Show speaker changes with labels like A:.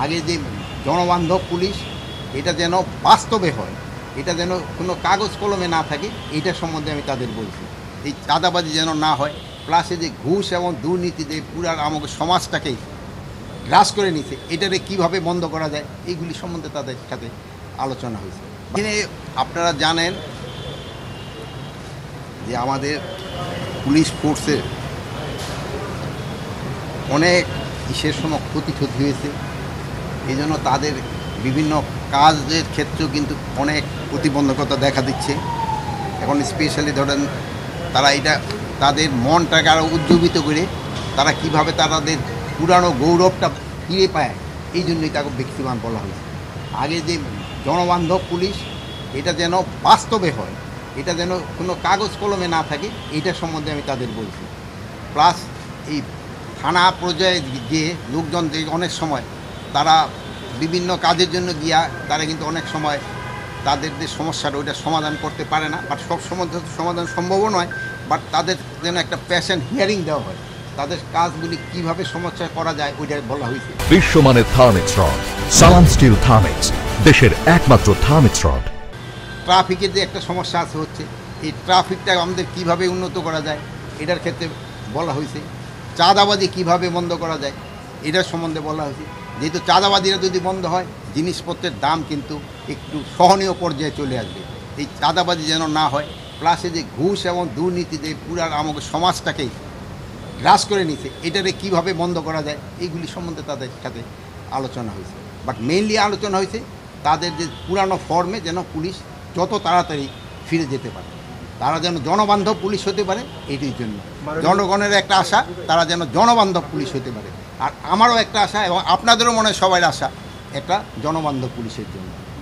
A: আগে যে জনবান্ধব পুলিশ এটা যেন বাস্তবে হয়, এটা যেন কোনো কাগজ কলমে না থাকে, এইটার সম্বন্ধে আমি তাদের বলছি। এই চাঁদাবাজি যেন না হয়, প্লাসে যে ঘুষ এবং দুর্নীতিতে পুরা আমাকে সমাজটাকেই গ্রাস করে নিছে, এটারে কীভাবে বন্ধ করা যায় এইগুলি সম্বন্ধে তাদের সাথে আলোচনা হয়েছে। এখানে আপনারা জানেন যে আমাদের পুলিশ ফোর্সের অনেক ইসের সময় ক্ষতি হয়েছে, এই জন্য তাদের বিভিন্ন কাজের ক্ষেত্রেও কিন্তু অনেক প্রতিবন্ধকতা দেখা দিচ্ছে। এখন স্পেশালি ধরেন তারা এটা তাদের মনটাকে আরও উজ্জীবিত করে তারা কিভাবে তাদের পুরানো গৌরবটা ফিরে পায়, এই জন্যই তাকে ব্যক্তিমান বলা হয়েছে। আগে যে জনবান্ধব পুলিশ এটা যেন বাস্তবে হয়, এটা যেন কোনো কাগজ কলমে না থাকে, এইটার সম্বন্ধে আমি তাদের বলছি। প্লাস এই থানা পর্যায়ে যে লোকজন যে অনেক সময় তারা বিভিন্ন কাজের জন্য গিয়া তারা কিন্তু অনেক সময় তাদের যে সমস্যাটা ওইটা সমাধান করতে পারে না, বাট সব সমাধান সম্ভবও নয়, বাট তাদের যেন একটা পেশেন্ট হিয়ারিং দেওয়া হয়, তাদের কাজগুলি কিভাবে সমস্যা করা যায় ওইটা বলা হয়েছে।
B: বিশ্বমানের থার্মিক্স রড, সালাম স্টিল থার্মিক্স, দেশের একমাত্র থার্মিক্স রড।
A: ট্রাফিকের যে একটা সমস্যা আছে হচ্ছে, এই ট্রাফিকটা আমাদের কিভাবে উন্নত করা যায় এটার ক্ষেত্রে বলা হয়েছে। চাঁদাবাজি কিভাবে বন্ধ করা যায় এটার সম্বন্ধে বলা হয়েছে। যেহেতু চাঁদাবাজিরা যদি বন্ধ হয়, জিনিসপত্রের দাম কিন্তু একটু সহনীয় পর্যায়ে চলে আসবে। এই চাঁদাবাজি যেন না হয়, প্লাসে যে ঘুষ এবং দুর্নীতিতে পুরা আমাকে সমাজটাকেই গ্রাস করে নিছে, এটারে কীভাবে বন্ধ করা যায় এইগুলি সম্বন্ধে তাদের সাথে আলোচনা হয়েছে। বাট মেইনলি আলোচনা হয়েছে তাদের যে পুরানো ফর্মে যেন পুলিশ যত তাড়াতাড়ি ফিরে যেতে পারে, তারা যেন জনবান্ধব পুলিশ হতে পারে, এইটির জন্য জনগণের একটা আশা তারা যেন জনবান্ধব পুলিশ হতে পারে। আর আমারও একটা আশা এবং আপনাদেরও মনে হয় সবাই আশা একটা জনবান্ধব পুলিশের জন্য।